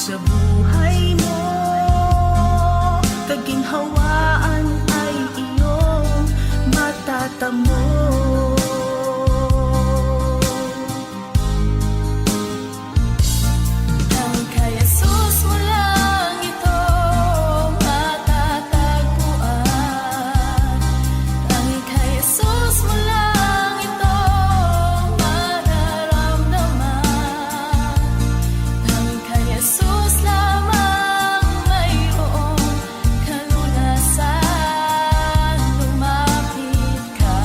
Sa buhay mo, kaginhawaan ay iyong matatamo. Ang kay Jesus mo lang ito matatagpuan. Ang kay Jesus mo lang ito mararamdaman. Ang kay Jesus lamang mayroong kalunasan. Lumapit ka.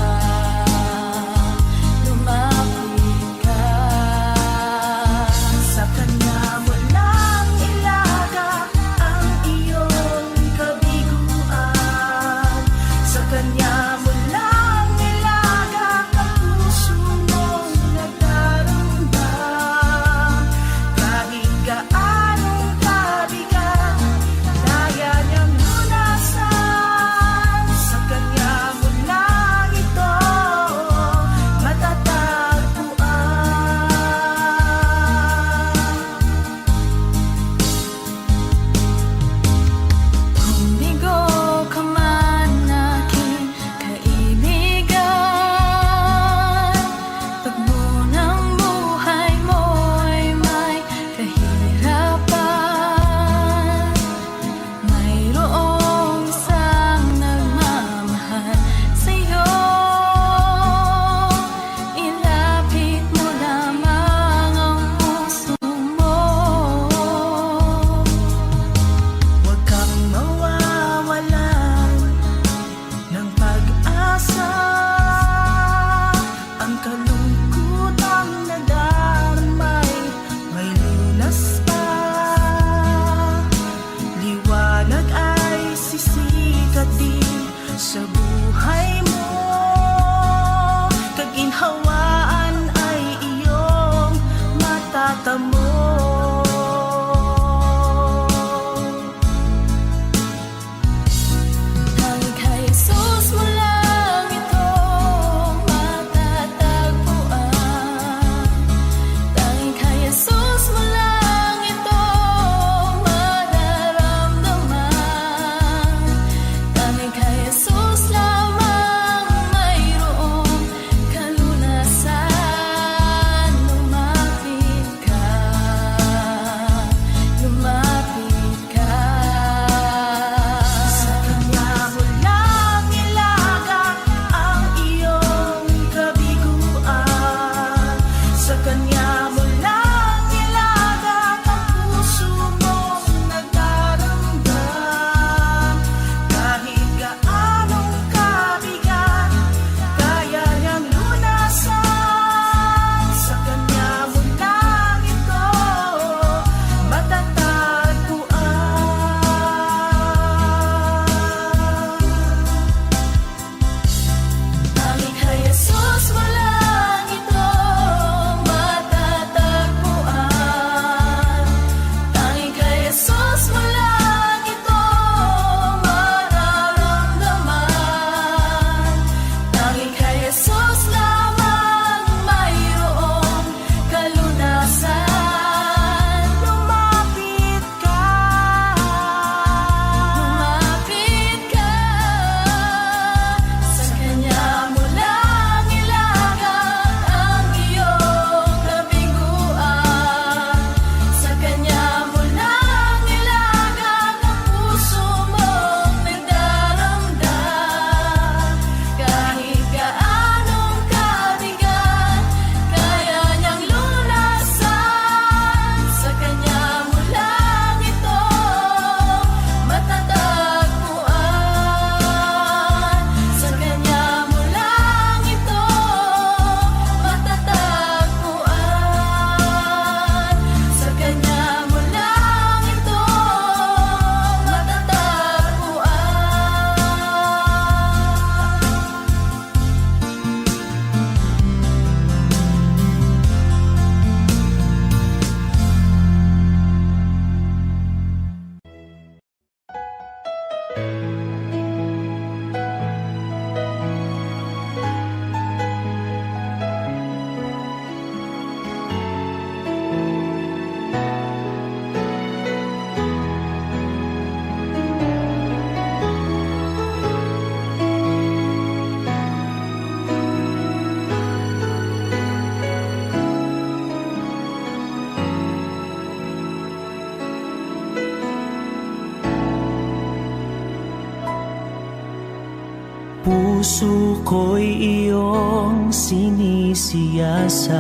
Puso ko'y iyong sinisiyasat,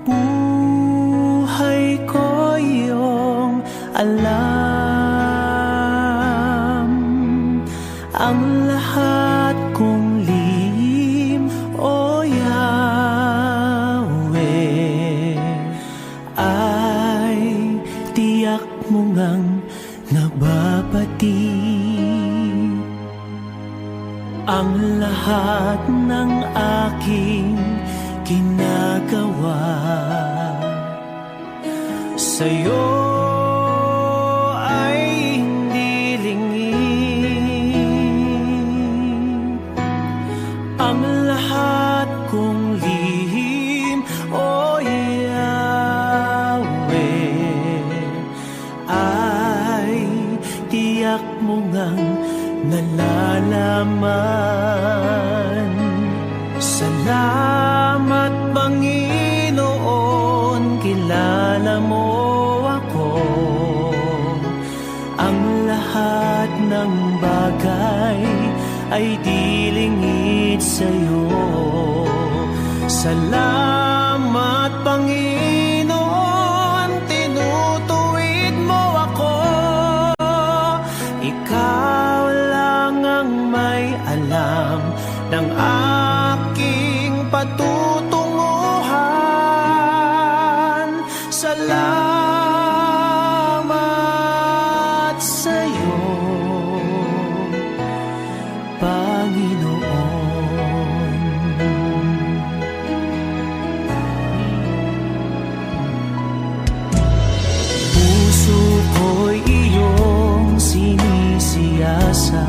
buhay ko iyong alam. Ang lahat kong lihim, O Yahweh, ay tiyak mo ngang nababati. Ang lahat ng aking ginagawa sa'yo ay hindi lingid. Ang lahat kong lihim, O Yahweh, ay tiyak mo ngang nalalaman. Salamat, Panginoon, kilala mo ako. Ang lahat ng bagay ay di lingid sa'yo. Salamat, Panginoon, tinutuwid mo ako. Ikaw lang ang may alam ng aking patutunguhan. Salamat sa'yo, Panginoon. Puso ko'y iyong sinisiyasat,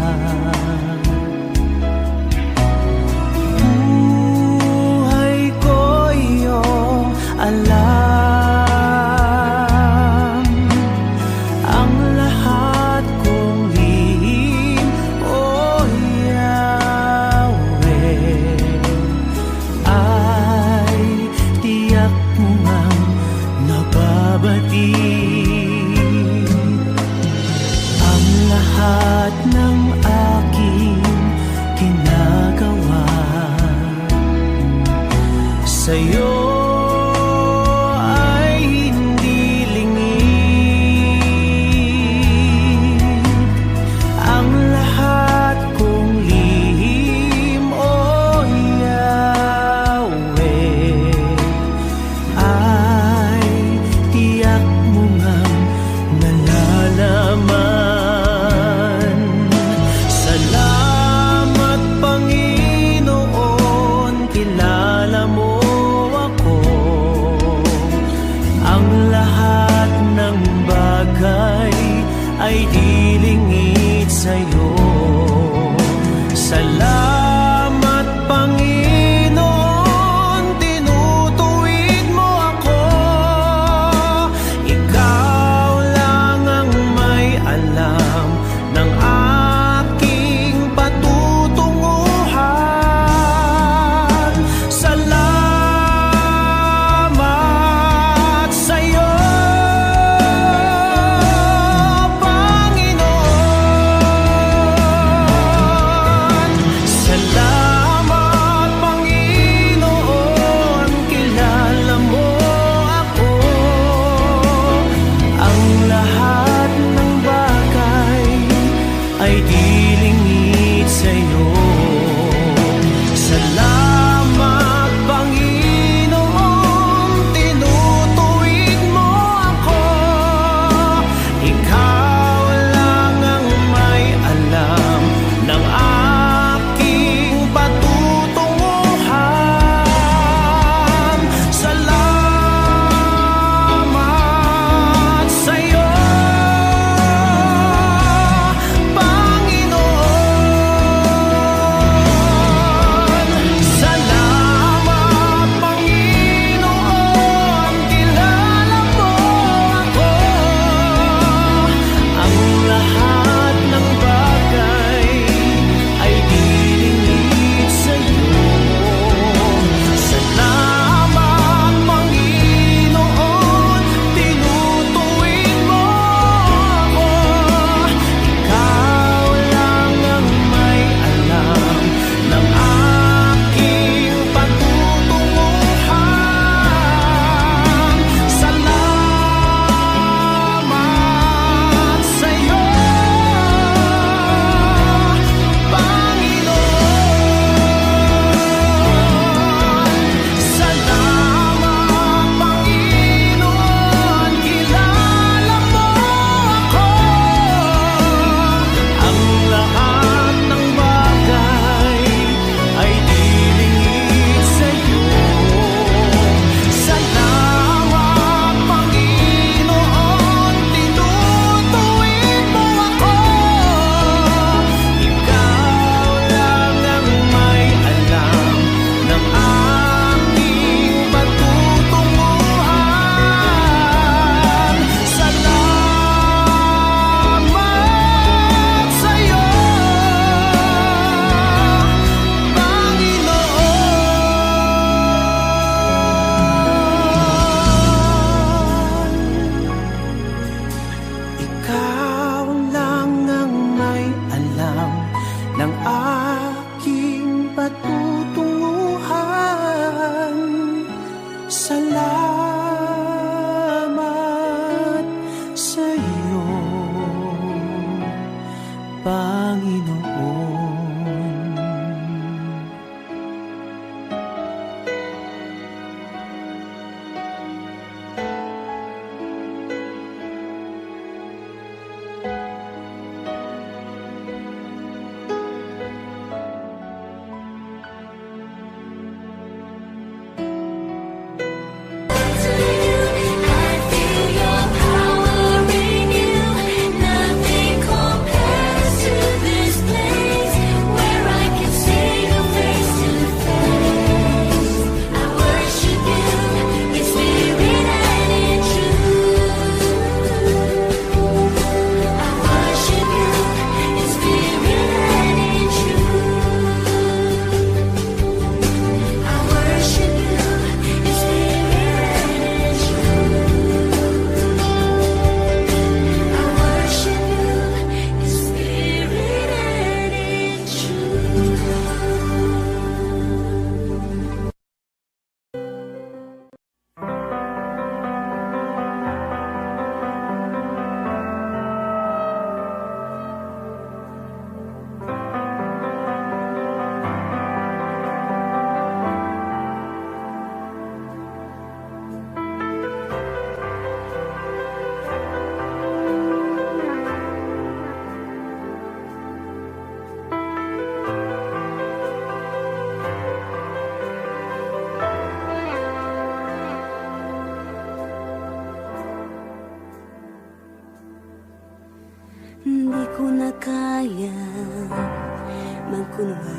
buhay ko iyong alam. Ang lahat kong lihim, O Yahweh, ay tiyak mo ngang nababati. Ang lahat ng aking ginagawa sa'yo ay hindi lingid. Ang lahat kong lihim, O Yahweh, ay tiyak mo ngang nalalaman. Salamat, Panginoon, kilala mo ako. Ang lahat ng bagay ay di lingid sa'yo. Salamat, Panginoon, tinutuwid mo ako. Ikaw lang ang may alam ng aking patutunguhan. Salamat sa'yo, Panginoon.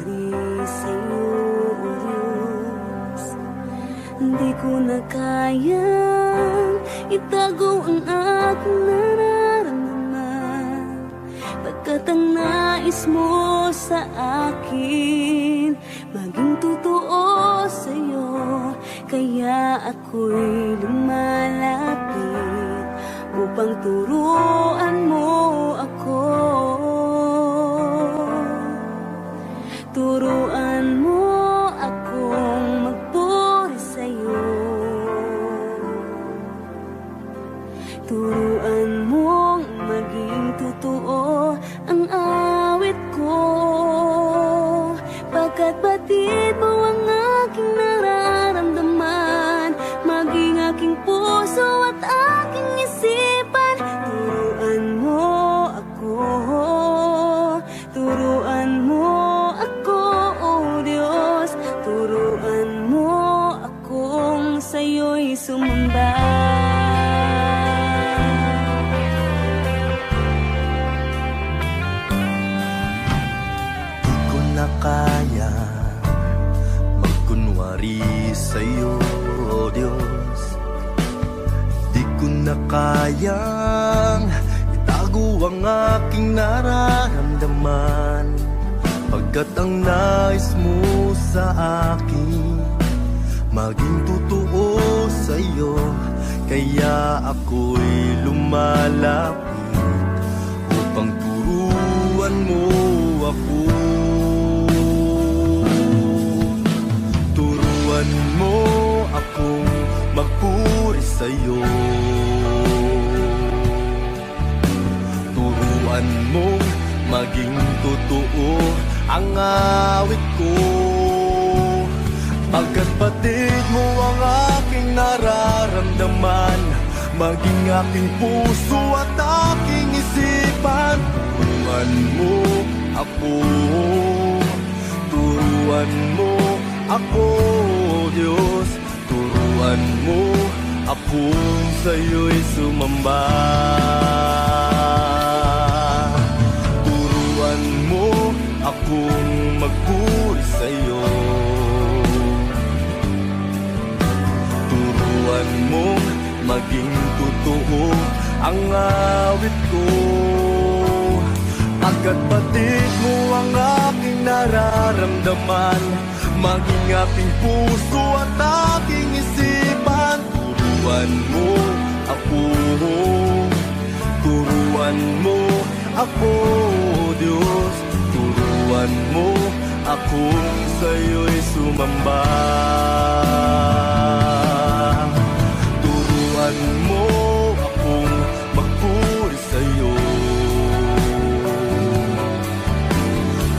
magkunwari sa'yo, O Diyos. Hindi ko na kayang itago ang aking nararamdaman, pagkat ang nais mo sa akin maging totoo sa'yo. Kaya ako'y lumalapit upang turuan mo ako. Turuan mo akong magpuri sa'yo. Turuan mong maging totoo ang awit ko, pagkat batid mo ang aking nararamdaman, maging aking puso at aking isipan. Turuan mo ako, turuan mo ako, O Diyos. Turuan mo akong sa'yo'y sumamba. Di ko na kaya magkunwari sa'yo, O Diyos. Di ko na kayang itago ang aking nararamdaman, pagkat ang nais mo sa akin maging totoo sa'yo. Kaya ako'y lumalapit upang turuan mo ako. Turuan mo akong magpuri sa'yo. Turuan mong maging totoo ang awit ko, pagkat batid mo ang aking nararamdaman, maging aking puso at aking isipan. Turuan mo ako, turuan mo ako, Diyos. Turuan mo akong sa'yo'y sumamba. Turuan mo akong magpuri sa'yo. Turuan mong maging totoo ang awit ko, pagkat batid mo ang aking nararamdaman, maging aking puso at aking isipan. Turuan mo ako, turuan mo ako, Diyos. Turuan mo akong sa'yo'y sumamba. Turuan mo akong magpuri sa'yo.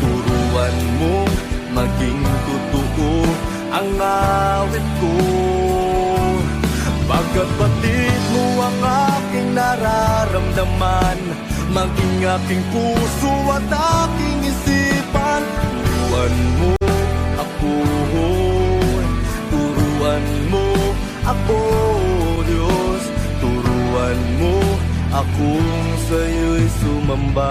Turuan mo maging totoo ang awit ko, pagkat batid mo ang aking nararamdaman, maging aking puso at aking isipan. Turuan mo ako, turuan mo ako, Diyos. Turuan mo akong sa'yo'y sumamba.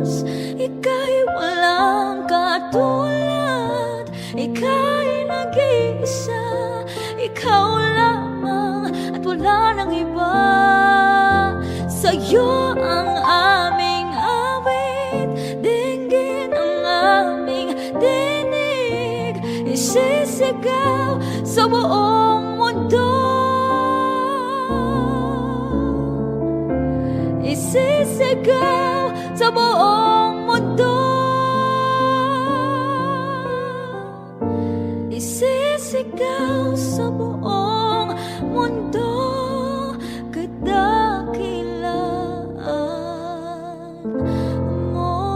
Diyos, ika'y walang katulad, ika'y nag-iisa, ikaw lamang at wala nang iba. Sa'yo ang aming awit, dinggin ang aming dinig, isisigaw sa buong mundo, isisigaw sa buong mundo, isisigaw sa buong mundo, kadakilaan mo.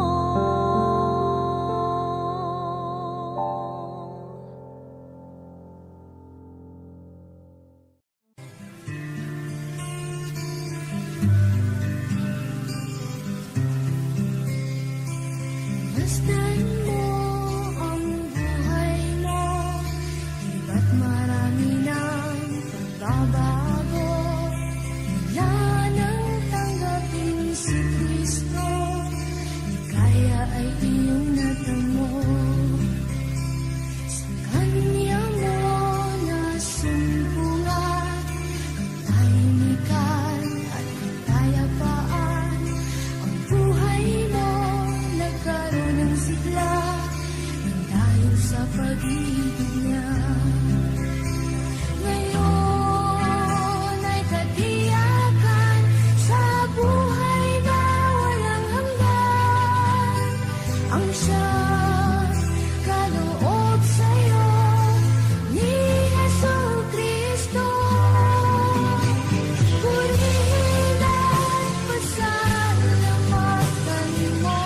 Masdan mo ang buhay mo, iba't marami ng pagbabago. Wala nang tanggapin si Kristo, kaya ay iyong natamo. Sa Kanya mo nasumpungan ang tahimikan at kapayapaan. Ang buhay mo nagkaroon ng sigla nang dahil sa pag-ibig niya. Ngayon ay katiyakan sa buhay na walang hanggan. Ang siyang kaloob sa'yo ni Jesucristo. Purihin at pasalamatan mo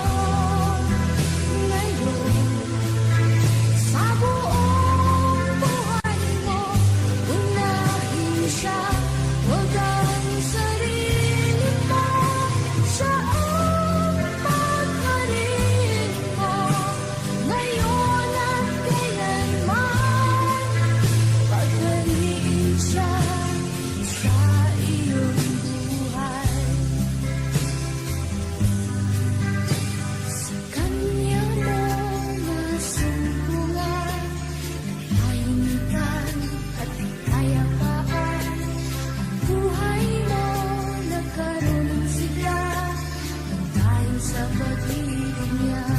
ngayon sa buong buhay mo. Unahin siya, huwag ang sarili mo. Siya ang pagharin mo ngayon at kailanman. Paghariin siya sa iyong buhay. Sa Kanya mo nasumpungan ang tahimikan at kapayapaan. Ang buhay mo nagkaroon ng sigla nang dahil sa pag-ibig niya.